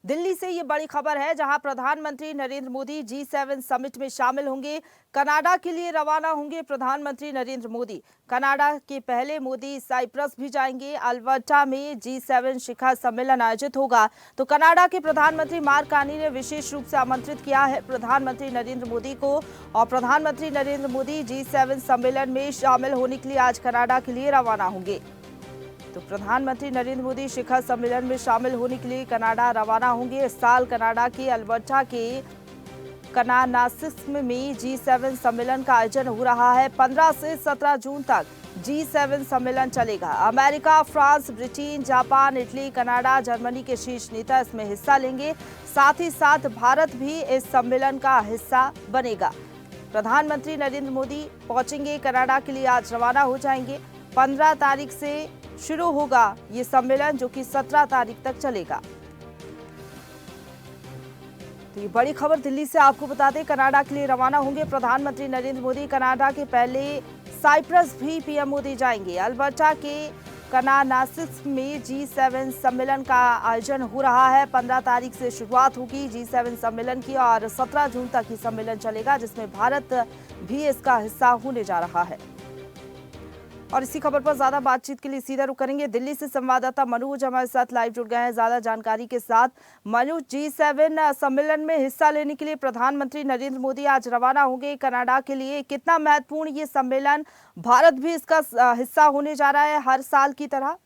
दिल्ली से ये बड़ी खबर है, जहां प्रधानमंत्री नरेंद्र मोदी G7 समिट में शामिल होंगे। कनाडा के लिए रवाना होंगे प्रधानमंत्री नरेंद्र मोदी। कनाडा के पहले मोदी साइप्रस भी जाएंगे। अल्बर्टा में G7 शिखर सम्मेलन आयोजित होगा, तो कनाडा के प्रधानमंत्री मार्क कार्नी ने विशेष रूप से आमंत्रित किया है प्रधानमंत्री नरेंद्र मोदी को। और प्रधानमंत्री नरेंद्र मोदी G7 सम्मेलन में शामिल होने के लिए आज कनाडा के लिए रवाना होंगे। तो प्रधानमंत्री नरेंद्र मोदी शिखर सम्मेलन में शामिल होने के लिए कनाडा रवाना होंगे। इस साल कनाडा के अल्बर्टा के कनानासिस्म में G7 सम्मेलन का आयोजन हो रहा है। 15 से 17 जून तक G7 सम्मेलन चलेगा। America, France, Britain, Japan, Italy, Canada, Germany के शीर्ष नेता इसमें हिस्सा लेंगे। साथ ही साथ भारत भी इस सम्मेलन का हिस्सा बनेगा। प्रधानमंत्री नरेंद्र मोदी पहुंचेंगे कनाडा के लिए, आज रवाना हो जाएंगे। 15 तारीख से शुरू होगा ये सम्मेलन, जो कि 17 तारीख तक चलेगा। तो ये बड़ी खबर दिल्ली से आपको बता दें, कनाडा के लिए रवाना होंगे प्रधानमंत्री नरेंद्र मोदी। कनाडा के पहले साइप्रस भी पीएम मोदी जाएंगे। अल्बर्टा के कनानासिस में G7 सम्मेलन का आयोजन हो रहा है। 15 तारीख से शुरुआत होगी G7 सम्मेलन की और 17 जून तक ये सम्मेलन चलेगा, जिसमें भारत भी इसका हिस्सा होने जा रहा है। और इसी खबर पर ज्यादा बातचीत के लिए सीधा रुख करेंगे। दिल्ली से संवाददाता मनोज हमारे साथ लाइव जुड़ गए हैं ज्यादा जानकारी के साथ। मनोज, G7 सम्मेलन में हिस्सा लेने के लिए प्रधानमंत्री नरेंद्र मोदी आज रवाना होंगे कनाडा के लिए। कितना महत्वपूर्ण ये सम्मेलन, भारत भी इसका हिस्सा होने जा रहा है हर साल की तरह?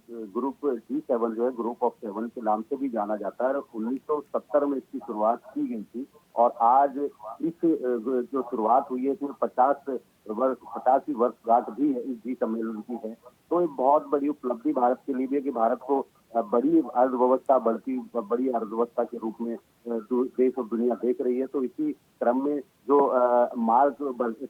ग्रुप G7 जो है ग्रुप ऑफ 7 के नाम से भी जाना जाता है और 1970 में इसकी शुरुआत की गई थी। और आज इस जो शुरुआत हुई है इसमें 50वीं वर्षगांठ भी है इस जी सम्मेलन की है। तो एक बहुत बड़ी उपलब्धि भारत के लिए भी है कि भारत को बड़ी अर्थव्यवस्था के रूप में देश और दुनिया देख रही है। तो इसी क्रम में जो मार्क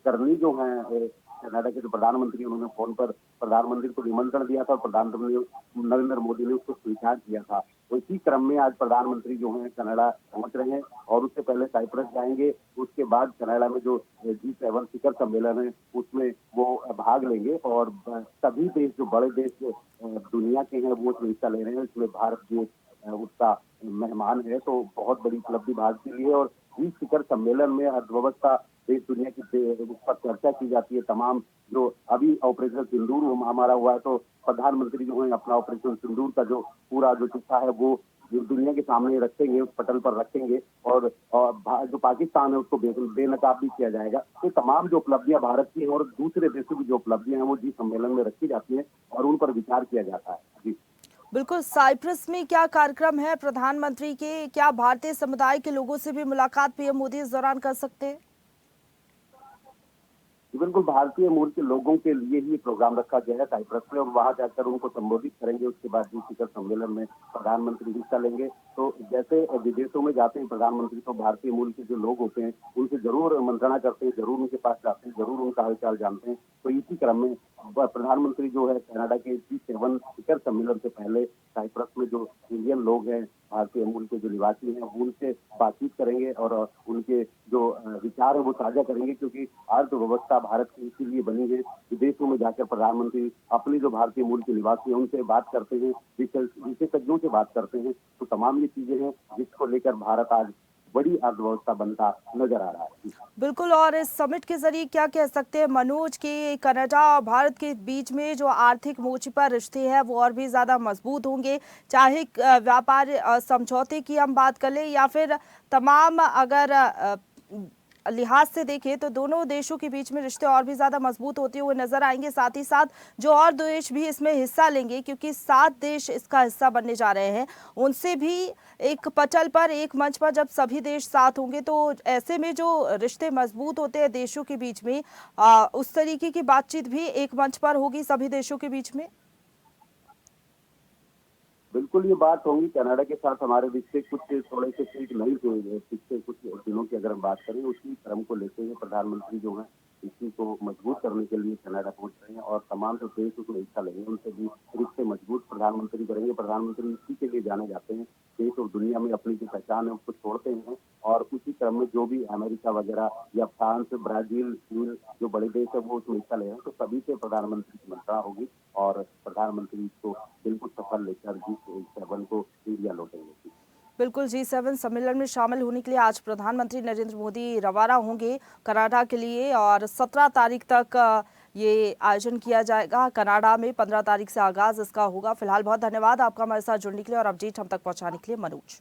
करनी जो है कनाडा के जो प्रधानमंत्री, उन्होंने फोन पर प्रधानमंत्री को निमंत्रण दिया था और प्रधानमंत्री नरेंद्र मोदी ने उसको स्वीकार किया था। तो इसी क्रम में आज प्रधानमंत्री जो है कनाडा पहुंच रहे हैं और उससे पहले साइप्रस जाएंगे। उसके बाद कनाडा में जो G7 शिखर सम्मेलन है उसमें वो भाग लेंगे और सभी देश, जो बड़े देश दुनिया के हैं, वो हिस्सा ले रहे हैं। इसमें भारत भी उसका मेहमान है। तो बहुत बड़ी उपलब्धि भारत के लिए। और इस शिखर सम्मेलन में अर्थव्यवस्था देश दुनिया की उस पर चर्चा की जाती है। तमाम जो अभी ऑपरेशन सिंदूर हमारा हुआ है, तो प्रधानमंत्री जो है अपना ऑपरेशन सिंदूर का जो पूरा जो किस्सा है वो दुनिया के सामने रखेंगे, उस पटल पर रखेंगे। और जो पाकिस्तान है उसको बेनकाब भी किया जाएगा। तो तमाम जो उपलब्धियां भारत की हैं और दूसरे देशों की जो उपलब्धियां हैं वो जी सम्मेलन में रखी जाती हैं और उन पर विचार किया जाता है। जी बिल्कुल। साइप्रस में क्या कार्यक्रम है प्रधानमंत्री के? क्या भारतीय समुदाय के लोगों से भी मुलाकात पीएम मोदी इस दौरान कर सकते हैं? बिल्कुल, भारतीय मूल के लोगों के लिए ही प्रोग्राम रखा गया है साइप्रस में और वहां जाकर उनको संबोधित करेंगे। उसके बाद जी शिखर सम्मेलन में प्रधानमंत्री हिस्सा लेंगे। तो जैसे विदेशों में जाते हैं प्रधानमंत्री, तो भारतीय मूल के जो लोग होते हैं उनसे जरूर मंत्रणा करते हैं, जरूर उनके पास जाते हैं, जरूर उनका हालचाल जानते हैं। तो इसी क्रम में प्रधानमंत्री जो है कनाडा के G7 शिखर सम्मेलन से पहले साइप्रस में जो इंडियन लोग हैं, भारतीय मूल के जो निवासी हैं, वो उनसे बातचीत करेंगे और उनके जो विचार है वो साझा करेंगे। क्योंकि अर्थव्यवस्था भारत की इसीलिए बनी है। विदेशों में जाकर प्रधानमंत्री अपनी जो भारतीय मूल के निवासी हैं उनसे बात करते हैं, विशेषज्ञों से बात करते हैं। तो तमाम ये चीजें हैं जिसको लेकर भारत आज बड़ी अर्थव्यवस्था बनता नजर आ रहा है। बिल्कुल। और इस समिट के जरिए क्या कह सकते हैं मनोज, कि कनाडा और भारत के बीच में जो आर्थिक मोर्चे पर रिश्ते हैं वो और भी ज्यादा मजबूत होंगे? चाहे व्यापार समझौते की हम बात कर लें या फिर तमाम अगर लिहाज से देखें तो दोनों देशों के बीच में रिश्ते और भी ज्यादा मजबूत होते हुए नजर आएंगे। साथ ही साथ जो और देश भी इसमें हिस्सा लेंगे, क्योंकि 7 देश इसका हिस्सा बनने जा रहे हैं, उनसे भी एक पटल पर, एक मंच पर जब सभी देश साथ होंगे, तो ऐसे में जो रिश्ते मजबूत होते हैं देशों के बीच में, उस तरीके की बातचीत भी एक मंच पर होगी सभी देशों के बीच में। बिल्कुल ये बात होगी। कनाडा के साथ हमारे रिश्ते कुछ थोड़े से ठीक नहीं थे पिछले कुछ दिनों की अगर हम बात करें, उसी क्रम को लेते हुए प्रधानमंत्री जो है इसी को मजबूत करने के लिए कनाडा पहुंच रहे हैं और तमाम जो देश उसमें हिस्सा लेंगे उनसे भी रिश्ते मजबूत प्रधानमंत्री करेंगे। प्रधानमंत्री इसी के लिए जाने जाते हैं, देश और दुनिया में अपनी जो पहचान है उसको छोड़ते हैं। और उसी क्रम में जो भी अमेरिका वगैरह या फ्रांस, ब्राजील, चीन जो बड़े देश है वो उसमें हिस्सा ले रहे हैं। तो सभी से प्रधानमंत्री की मंत्रणा होगी और प्रधानमंत्री को बिल्कुल सफल लेकर G7 को इंडिया लौटेंगे। बिल्कुल, G7 सम्मेलन में शामिल होने के लिए आज प्रधानमंत्री नरेंद्र मोदी रवाना होंगे कनाडा के लिए और 17 तारीख तक ये आयोजन किया जाएगा कनाडा में। 15 तारीख से आगाज इसका होगा। फिलहाल बहुत धन्यवाद आपका हमारे साथ जुड़ने के लिए और अपडेट हम तक पहुंचाने के लिए, मनोज।